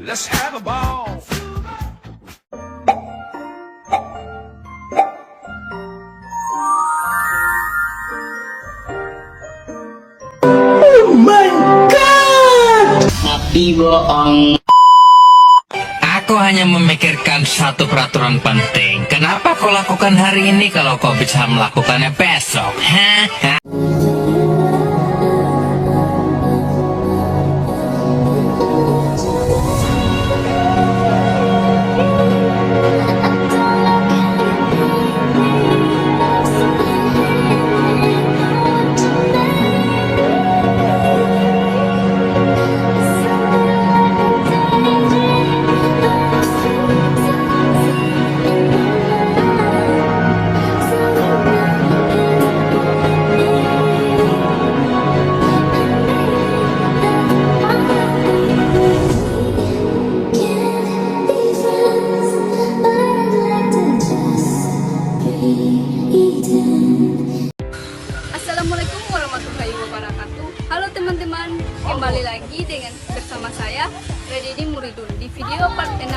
Let's have a ball. Tapi bohong. Aku hanya memikirkan satu peraturan penting. Kenapa kau lakukan hari ini kalau kau bisa melakukannya besok? Hah? Assalamualaikum warahmatullahi wabarakatuh. Halo teman-teman, kembali lagi dengan bersama saya Redini Muridun di video part 6.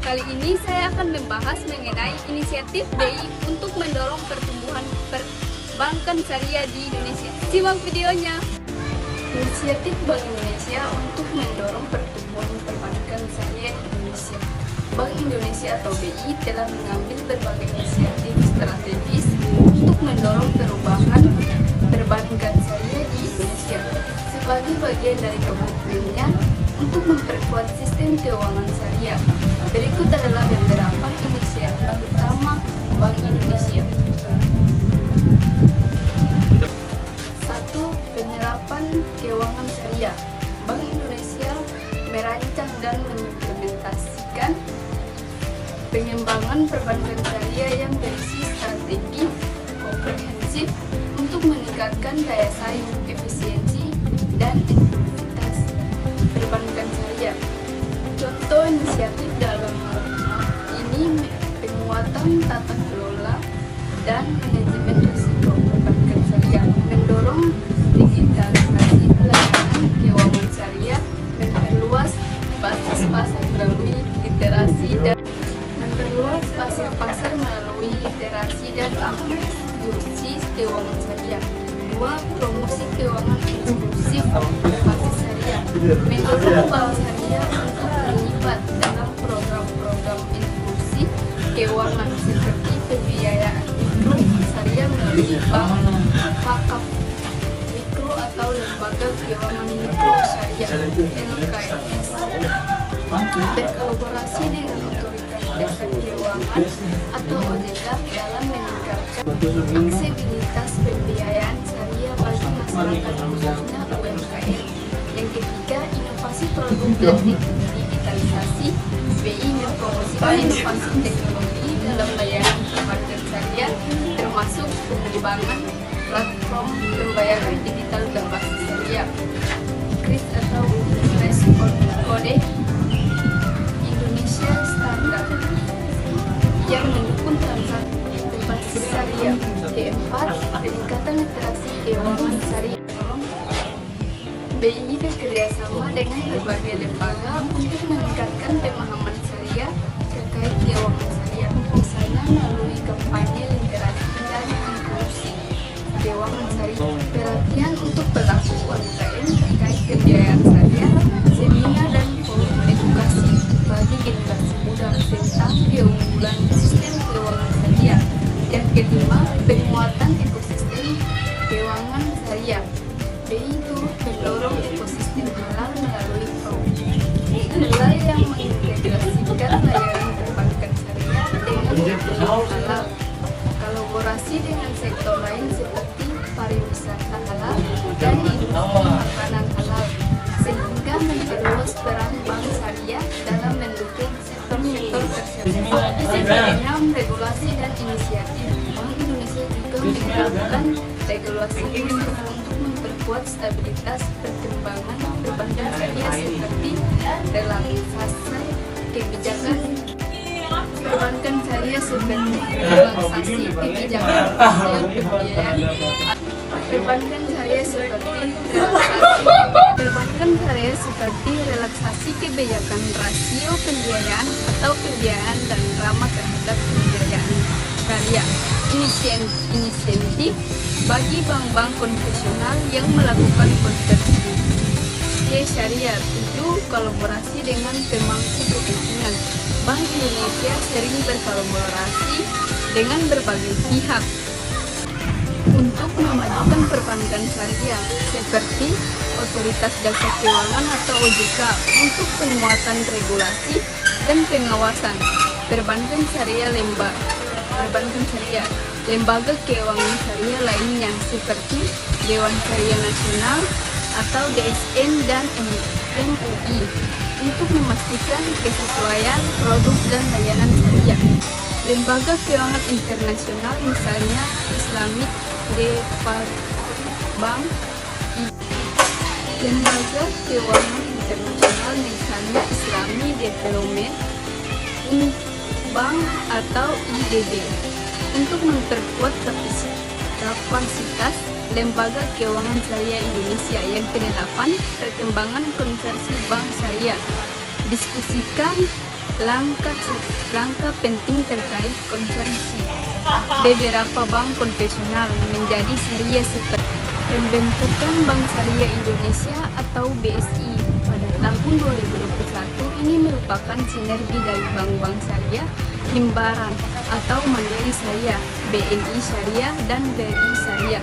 Kali ini saya akan membahas mengenai inisiatif BI untuk mendorong pertumbuhan perbankan syariah di Indonesia. Simak videonya. Inisiatif Bank Indonesia untuk mendorong pertumbuhan perbankan syariah di Indonesia. Bank Indonesia atau BI telah mengambil berbagai inisiatif strategis untuk mendorong perubahan perbankan syariah di Indonesia sebagai bagian dari komitmennya untuk memperkuat sistem keuangan syariah. Berikut adalah beberapa inisiatif utama Bank Indonesia. 1. Penyerapan keuangan syariah. Bank Indonesia merancang dan mengimplementasikan pengembangan perbankan syariah yang berisi strategi komprehensif untuk meningkatkan daya saing, efisiensi, dan inklusivitas perbankan syariah. Contoh inisiatif dalam hal ini penguatan tata kelola dan manajemen risiko perbankan syariah, mendorong digitalisasi pelayanan keuangan syariah, memperluas basis pasar melalui literasi dan memperluas pasar melalui literasi dan inklusi keuangan syariah. 2. Promosi keuangan inklusif berbasis syariah, mendorong bank syariah untuk terlibat dalam program-program inklusi keuangan seperti pembiayaan syariah melalui bank wakaf mikro atau lembaga keuangan mikro syariah (LKS). Berkolaborasi dengan otoritas jasa keuangan atau OJK dalam meningkatkan aksesibilitas pembiayaan syariah bagi masyarakat khususnya UMKM. Yang ketiga, inovasi produk dan digitalisasi. BI mempromosikan inovasi teknologi dalam layanan perbankan syariah, termasuk pengembangan platform pembayaran digital berbasis syariah, KRIS atau Kris Kode Indonesia Standar, yang mendukung transaksi berbasis syariah. Keempat, peningkatan literasi keuangan syariah. BI bekerjasama dengan berbagai lembaga untuk meningkatkan pemahaman syariah terkait keuangan syariah, misalnya melalui kampanye literasi dan inklusi keuangan syariah, pelatihan untuk pelaku UMKM terkait pembiayaan syariah, seminar dan forum edukasi bagi generasi muda tentang keunggulan sistem keuangan syariah. Yang kelima, penguatan ekosistem keuangan syariah. BI turut mendorong ekosistem halal melalui nilai yang mengintegrasikan layanan perbankan syariah dengan ekonomi halal, kolaborasi dengan sektor lain seperti pariwisata halal dan industri makanan halal, sehingga memperluas peran bank syariah dalam mendukung sektor-sektor tersebut. 6. Regulasi dan inisiatif. Bank Indonesia juga menerapkan regulasi khusus untuk memperkuat stabilitas perkembangan perbankan syariah seperti relaksasi kebijakan perbankan syariah seperti relaksasi kebijakan pembiayaan perbankan syariah seperti relaksasi perbankan perbankan syariah seperti relaksasi kebijakan rasio pembiayaan atau pembiayaan dan ramah terhadap pembiayaan syariah. Inisiatif bagi bank-bank konvensional yang melakukan konversi ke syariah. 7. Kolaborasi dengan pemangku kepentingan. Bank Indonesia sering berkolaborasi dengan berbagai pihak untuk memajukan perbankan syariah seperti Otoritas Jasa Keuangan atau OJK untuk penguatan regulasi dan pengawasan perbankan syariah. Lembaga keuangan syariah lainnya seperti Dewan Syariah Nasional atau DSN dan MUI untuk memastikan kesesuaian produk dan layanan syariah. Lembaga keuangan internasional misalnya Islamic Development Bank. Lembaga keuangan internasional misalnya Islamic Development Bank atau IDB untuk memperkuat kapasitas Lembaga Keuangan Syariah Indonesia. Yang ke-8, perkembangan konversi bank syariah. Diskusikan langkah penting terkait konversi beberapa bank konvensional menjadi syariah seperti pembentukan Bank Syariah Indonesia atau BSI pada tahun 2021. Ini merupakan sinergi dari bank-bank syariah himbaran atau mandiri syariah, BNI Syariah dan BRI Syariah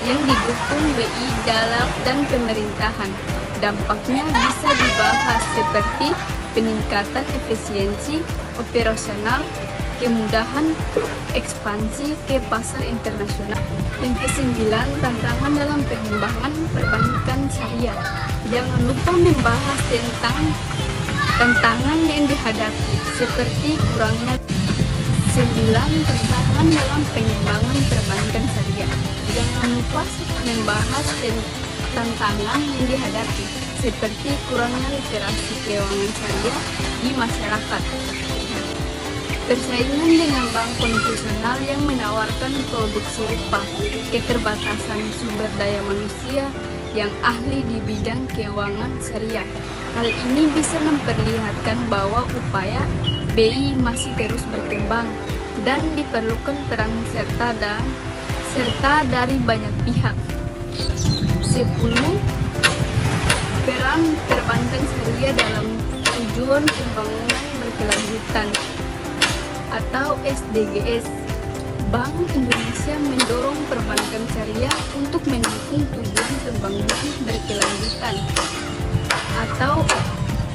yang didukung BI dalam dan pemerintahan. Dampaknya bisa dibahas seperti peningkatan efisiensi operasional, kemudahan ekspansi ke pasar internasional. Yang ke-9, tantangan dalam pengembangan perbankan syariah. Jangan lupa membahas tentang tantangan yang dihadapi seperti kurangnya 9 tantangan dalam pengembangan perbankan syariah. Jangan lupa membahas tantangan yang dihadapi seperti kurangnya literasi keuangan syariah di masyarakat. Persaingan dengan bank konvensional yang menawarkan produk serupa, keterbatasan sumber daya manusia yang ahli di bidang keuangan syariah. Hal ini bisa memperlihatkan bahwa upaya BI masih terus berkembang dan diperlukan peran serta dari banyak pihak. 10. Peran perbankan syariah dalam tujuan pembangunan berkelanjutan atau SDGs. Bank Indonesia mendorong perbankan syariah untuk mendukung tujuan pembangunan berkelanjutan atau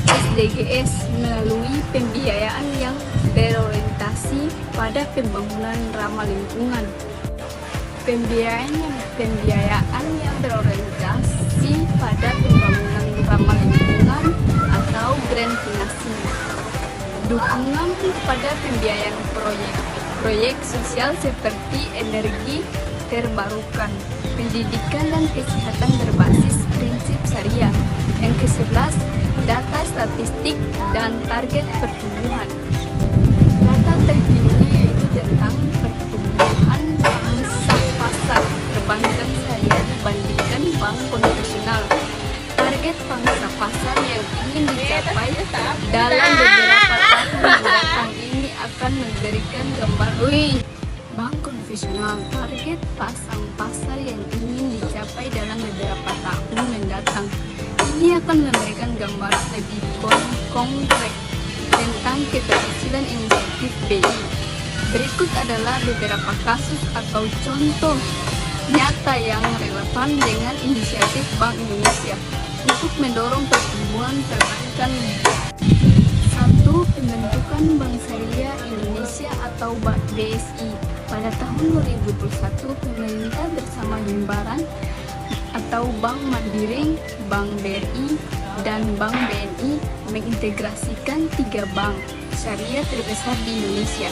SDGs melalui pembiayaan yang berorientasi pada pembangunan ramah lingkungan. Pembiayaan yang berorientasi pada pembangunan ramah lingkungan atau green financing. Dukungan pada pembiayaan proyek sosial seperti energi terbarukan, pendidikan dan kesehatan berbasis prinsip syariah. Yang ke-11, data statistik dan target pertumbuhan. Data terkini yaitu tentang pertumbuhan pangsa pasar perbankan syariah dibandingkan bank konvensional. Target pangsa pasar yang ingin dicapai dalam beberapa tahun mendatang ini akan memberikan gambar. Bank konvensional, target pasang pasar yang ingin dicapai dalam beberapa tahun mendatang ini akan memberikan gambar lebih konkret tentang keberhasilan inisiatif BI. Berikut adalah beberapa kasus atau contoh nyata yang relevan dengan inisiatif Bank Indonesia untuk mendorong pertumbuhan perbankan. 1. Pembentukan Bank Syariah Indonesia atau BSI. Pada tahun 2021, pemerintah bersama Himbaran atau Bank Mandiri, Bank BRI, dan Bank BNI mengintegrasikan 3 bank syariah terbesar di Indonesia,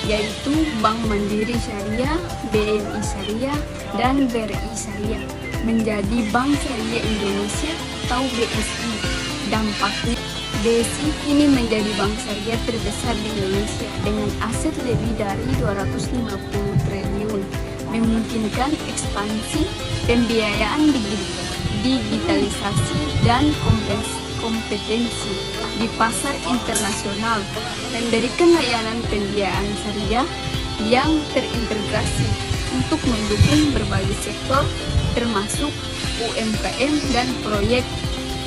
yaitu Bank Mandiri Syariah, BNI Syariah, dan BRI Syariah menjadi Bank Syariah Indonesia atau BSI. Dampaknya, BSI kini menjadi bank syariah terbesar di Indonesia dengan aset lebih dari 250 triliun, memungkinkan ekspansi pembiayaan digitalisasi, dan kompetensi di pasar internasional, memberikan layanan pembiayaan syariah yang terintegrasi untuk mendukung berbagai sektor termasuk UMKM dan proyek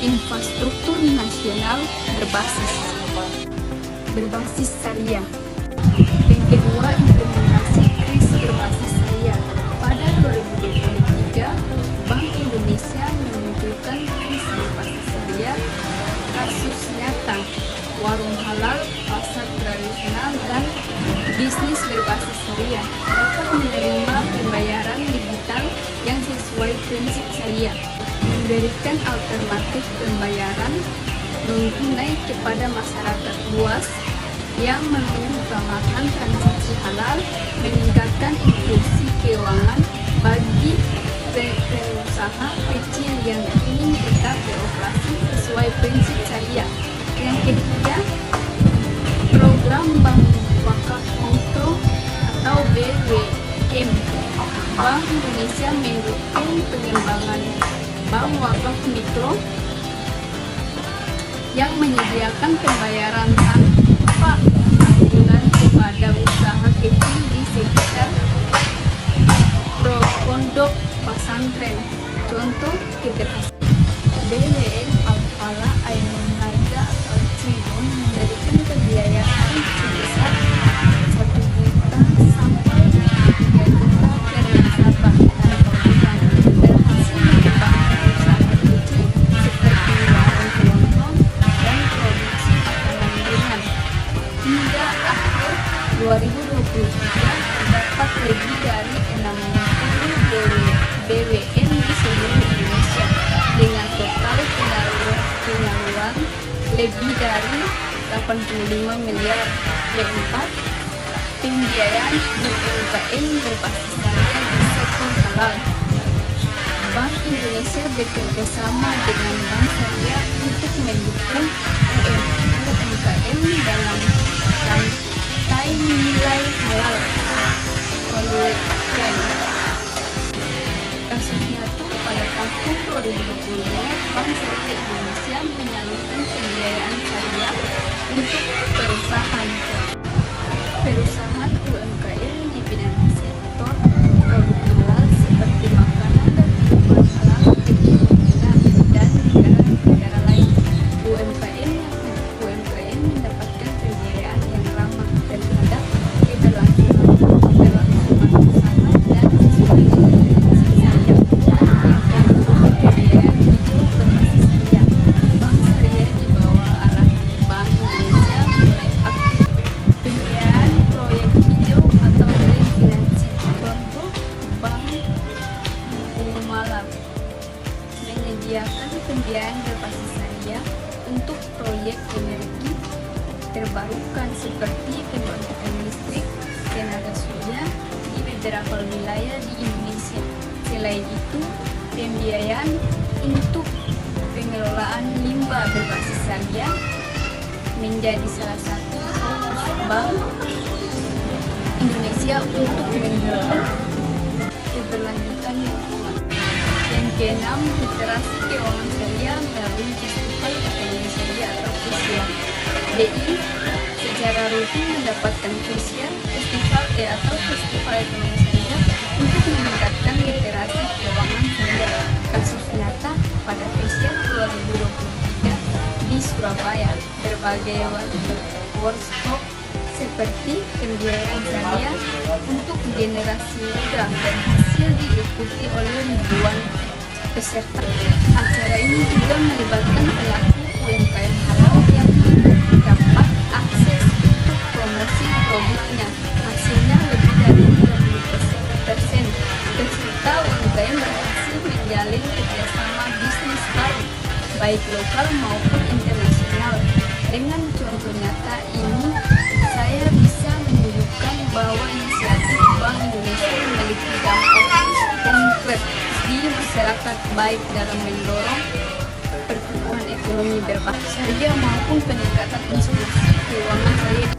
infrastruktur nasional berbasis syariah. Yang kedua, implementasi kris berbasis syariah. Pada 2023, Bank Indonesia memunculkan kris berbasis syariah kasus nyata, warung halal, pasar tradisional, dan bisnis berbasis syariah dapat menerima pembayaran digital yang sesuai prinsip syariah, memberikan alternatif pembayaran non-tunai kepada masyarakat luas yang mengutamakan transaksi halal, meningkatkan inklusi keuangan bagi pengusaha kecil yang ingin tetap beroperasi sesuai prinsip syariah. Yang ketiga, program Bank Wakaf Mikro atau BWM. Bank Indonesia mendukung pengembangan Bank Wakaf Mikro yang menyediakan pembayaran tanpa tanggungan kepada usaha kecil di sekitar pondok pesantren. Contoh keberhasilan BWM Al-Falah Ainun Naja atau Tribun memberikan pembiayaan sebesar 1 juta sampai 3 juta per nasabah tanpa bunga, berhasil mengembangkan usaha kecil seperti warung kelontong dan produksi makanan ringan. Hingga akhir 2023 terdapat lebih dari 60 BWM di seluruh Indonesia dengan total penyaluran lebih dari 85 miliar. Keempat, pembiayaan UMKM berbasis syariah di sektor halal. Bank Indonesia bekerja sama dengan Bank Syariah untuk mendukung UMKM dalam rantai nilai halal. Kasusnya tuh pada tahun 2022, Bank Syariah Indonesia menyalurkan pembiayaan syariah untuk perusahaan UMKM di bidang sektor produk halal seperti makanan dan minuman halal di Filipina dan negara-negara lain. UMKM mendapatkan pembiayaan yang ramah terhadap keberlangsungan usaha dan sesuai dengan prinsip syariah. Pembiayaan hijau berbasis syariah. Bank Syariah di bawah arah Bank Indonesia mulai aktif pembiayaan proyek hijau atau green financing. Contoh, Bank Malam menyediakan pembiayaan berbasis syariah untuk proyek energi terbarukan seperti pembangkitan listrik tenaga surya di beberapa wilayah di Indonesia. Selain itu, pembiayaan untuk pengelolaan limbah berbasis syariah menjadi salah satu fokus Bank Indonesia untuk mendorong keberlanjutan lingkungan. Yang keenam, literasi keuangan syariah melalui Festival Ekonomi Syariah atau FESYAR. BI secara rutin mendapatkan FESYAR atau Festival Ekonomi Syariah untuk meningkatkan literasi keuangan syariah. Kasus nyata pada FESYAR 2023 di Surabaya, berbagai workshop seperti pembiayaan syariah untuk generasi muda berhasil diikuti oleh ribuan peserta. Acara ini juga melibatkan pelaku UMKM halal yang mendapat akses untuk promosi produknya. Hasilnya lebih dari 30% peserta UMKM berhasil menjalin kerjasama bisnis baru, baik lokal maupun internasional. Dengan contoh nyata ini, saya bisa menunjukkan bahwa inisiatif Bank Indonesia memiliki dampak konkret di masyarakat, baik dalam mendorong pertumbuhan ekonomi berbasis syariah maupun peningkatan inklusi keuangan syariah.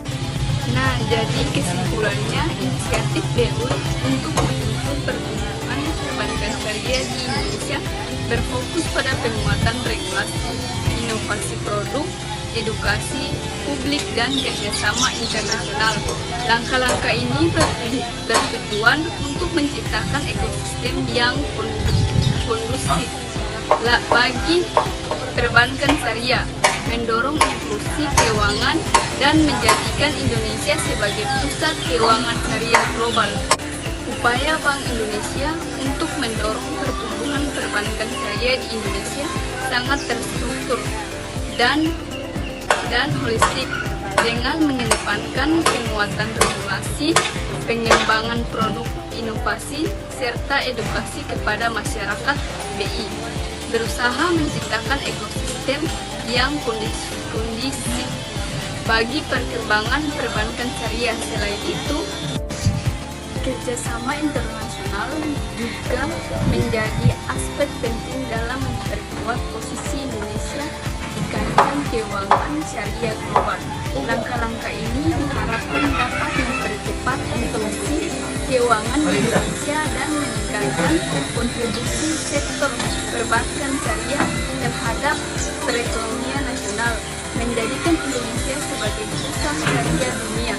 Nah, jadi kesimpulannya, inisiatif BUI untuk mendukung pertumbuhan perbankan syariah di Indonesia berfokus pada penguatan regulasi, inovasi produk, edukasi publik, dan kerjasama internasional. Langkah-langkah ini bertujuan untuk menciptakan ekosistem yang kondusif bagi perbankan syariah, mendorong inklusi keuangan, dan menjadikan Indonesia sebagai pusat keuangan syariah global. Upaya Bank Indonesia untuk mendorong pertumbuhan perbankan syariah di Indonesia sangat terstruktur dan holistik, dengan mengedepankan penguatan regulasi, pengembangan produk inovasi, serta edukasi kepada masyarakat BI, berusaha menciptakan ekosistem yang kondusif bagi perkembangan perbankan syariah. Selain itu, kerjasama internasional juga menjadi aspek penting dalam memperkuat posisi Indonesia di kancah keuangan syariah global. Langkah-langkah ini diharapkan dapat mempercepat inklusi keuangan di Indonesia dan meningkatkan kontribusi sektor perbankan syariah terhadap perekonomian nasional, menjadikan Indonesia sebagai pusat syariah dunia.